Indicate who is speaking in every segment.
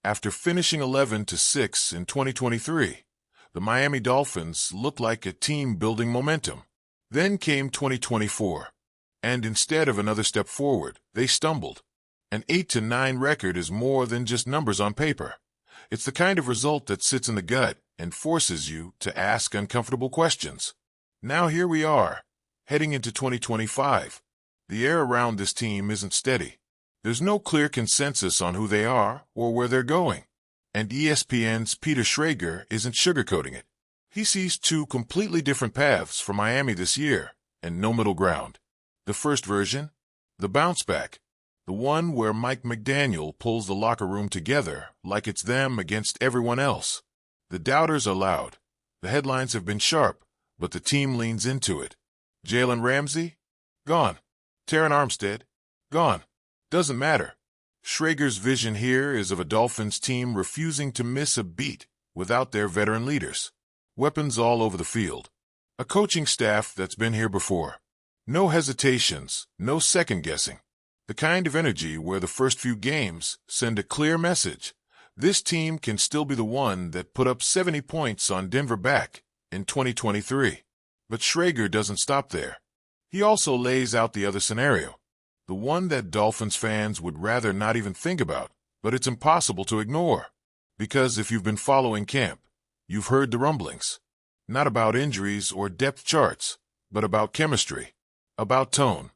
Speaker 1: After finishing 11-6 in 2023, the Miami Dolphins looked like a team building momentum. Then came 2024, and instead of another step forward, they stumbled. An 8-9 record is more than just numbers on paper. It's the kind of result that sits in the gut and forces you to ask uncomfortable questions. Now here we are, heading into 2025. The air around this team isn't steady. There's no clear consensus on who they are or where they're going. And ESPN's Peter Schrager isn't sugarcoating it. He sees two completely different paths for Miami this year, and no middle ground. The first version, the bounce back, the one where Mike McDaniel pulls the locker room together like it's them against everyone else. The doubters are loud. The headlines have been sharp, but the team leans into it. Jalen Ramsey? Gone. Terron Armstead? Gone. Doesn't matter. Schrager's vision here is of a Dolphins team refusing to miss a beat without their veteran leaders. Weapons all over the field. A coaching staff that's been here before. No hesitations, no second-guessing. The kind of energy where the first few games send a clear message. This team can still be the one that put up 70 points on Denver back in 2023. But Schrager doesn't stop there. He also lays out the other scenario. The one that Dolphins fans would rather not even think about, but it's impossible to ignore. Because if you've been following camp, you've heard the rumblings. Not about injuries or depth charts, but about chemistry, about tone,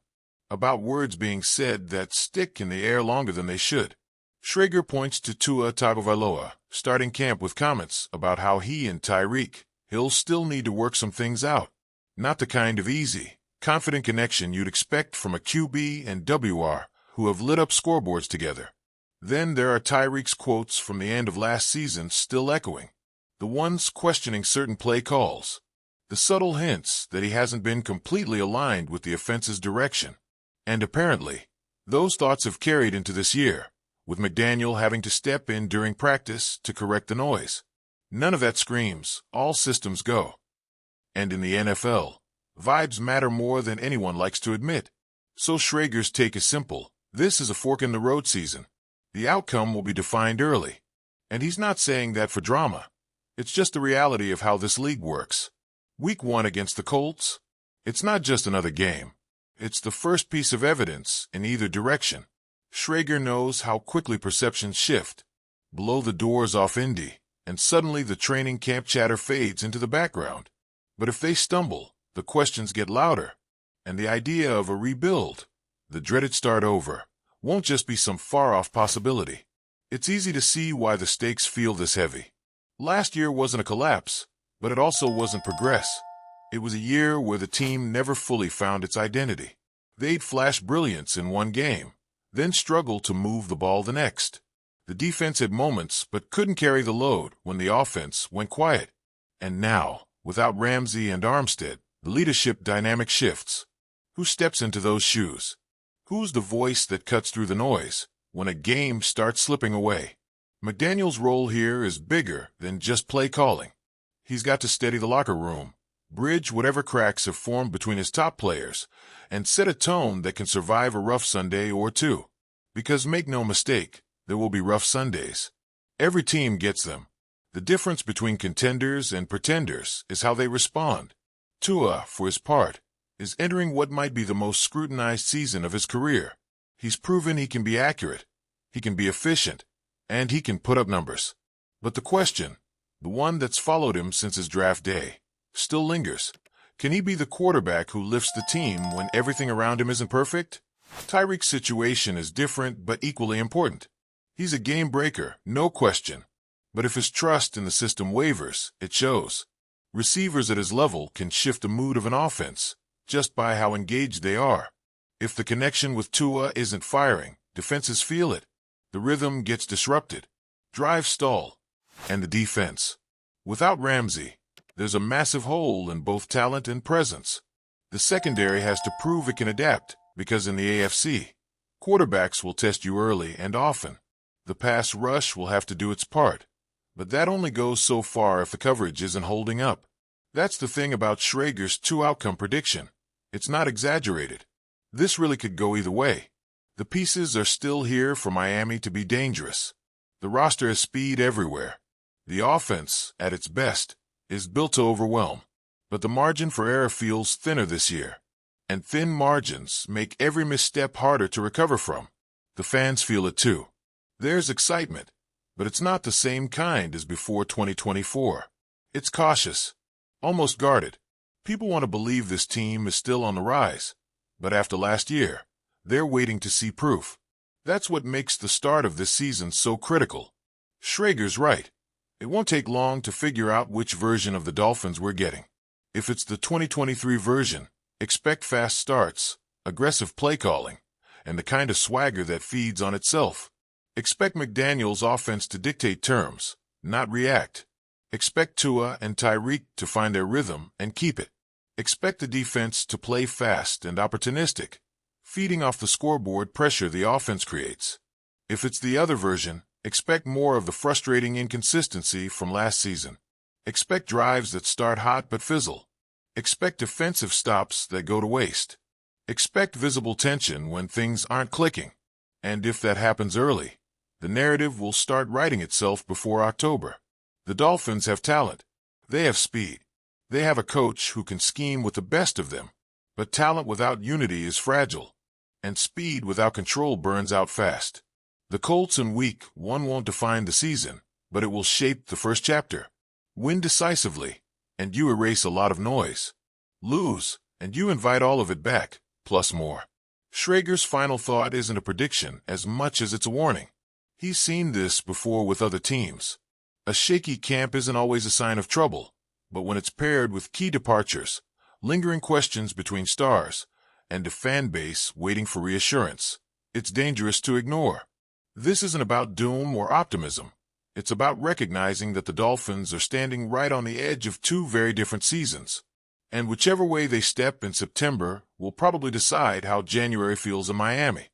Speaker 1: about words being said that stick in the air longer than they should. Schrager points to Tua Tagovailoa, starting camp with comments about how he and Tyreek Hill still need to work some things out. Not the kind of easy, confident connection you'd expect from a QB and WR who have lit up scoreboards together. Then there are Tyreek's quotes from the end of last season still echoing. The ones questioning certain play calls. The subtle hints that he hasn't been completely aligned with the offense's direction. And apparently, those thoughts have carried into this year, with McDaniel having to step in during practice to correct the noise. None of that screams, all systems go. And in the NFL, vibes matter more than anyone likes to admit. So Schrager's take is simple. This is a fork-in-the-road season. The outcome will be defined early. And he's not saying that for drama. It's just the reality of how this league works. Week 1 against the Colts? It's not just another game. It's the first piece of evidence in either direction. Schrager knows how quickly perceptions shift. Blow the doors off Indy, and suddenly the training camp chatter fades into the background. But if they stumble, the questions get louder. And the idea of a rebuild, the dreaded start over, won't just be some far-off possibility. It's easy to see why the stakes feel this heavy. Last year wasn't a collapse, but it also wasn't progress. It was a year where the team never fully found its identity. They'd flash brilliance in one game, then struggle to move the ball the next. The defense had moments but couldn't carry the load when the offense went quiet. And now, without Ramsey and Armstead, the leadership dynamic shifts. Who steps into those shoes? Who's the voice that cuts through the noise when a game starts slipping away? McDaniel's role here is bigger than just play calling. He's got to steady the locker room, bridge whatever cracks have formed between his top players, and set a tone that can survive a rough Sunday or two. Because make no mistake, there will be rough Sundays. Every team gets them. The difference between contenders and pretenders is how they respond. Tua, for his part, is entering what might be the most scrutinized season of his career. He's proven he can be accurate, he can be efficient, and he can put up numbers. But the question, the one that's followed him since his draft day, still lingers. Can he be the quarterback who lifts the team when everything around him isn't perfect? Tyreek's situation is different but equally important. He's a game breaker, no question. But if his trust in the system wavers, it shows. Receivers at his level can shift the mood of an offense just by how engaged they are. If the connection with Tua isn't firing, defenses feel it. The rhythm gets disrupted. Drives stall. And the defense. Without Ramsey, there's a massive hole in both talent and presence. The secondary has to prove it can adapt, because in the AFC, quarterbacks will test you early and often. The pass rush will have to do its part. But that only goes so far if the coverage isn't holding up. That's the thing about Schrager's two-outcome prediction. It's not exaggerated. This really could go either way. The pieces are still here for Miami to be dangerous. The roster has speed everywhere. The offense, at its best, is built to overwhelm. But the margin for error feels thinner this year. And thin margins make every misstep harder to recover from. The fans feel it too. There's excitement, but it's not the same kind as before 2024. It's cautious, almost guarded. People want to believe this team is still on the rise, but after last year, they're waiting to see proof. That's what makes the start of this season so critical. Schrager's right. It won't take long to figure out which version of the Dolphins we're getting. If it's the 2023 version, expect fast starts, aggressive play calling, and the kind of swagger that feeds on itself. Expect McDaniel's offense to dictate terms, not react. Expect Tua and Tyreek to find their rhythm and keep it. Expect the defense to play fast and opportunistic, feeding off the scoreboard pressure the offense creates. If it's the other version, expect more of the frustrating inconsistency from last season. Expect drives that start hot but fizzle. Expect defensive stops that go to waste. Expect visible tension when things aren't clicking. And if that happens early, the narrative will start writing itself before October. The Dolphins have talent. They have speed. They have a coach who can scheme with the best of them. But talent without unity is fragile. And speed without control burns out fast. The Colts in Week 1 won't define the season, but it will shape the first chapter. Win decisively, and you erase a lot of noise. Lose, and you invite all of it back, plus more. Schrager's final thought isn't a prediction as much as it's a warning. He's seen this before with other teams. A shaky camp isn't always a sign of trouble, but when it's paired with key departures, lingering questions between stars, and a fan base waiting for reassurance, it's dangerous to ignore. This isn't about doom or optimism. It's about recognizing that the Dolphins are standing right on the edge of two very different seasons. And whichever way they step in September will probably decide how January feels in Miami.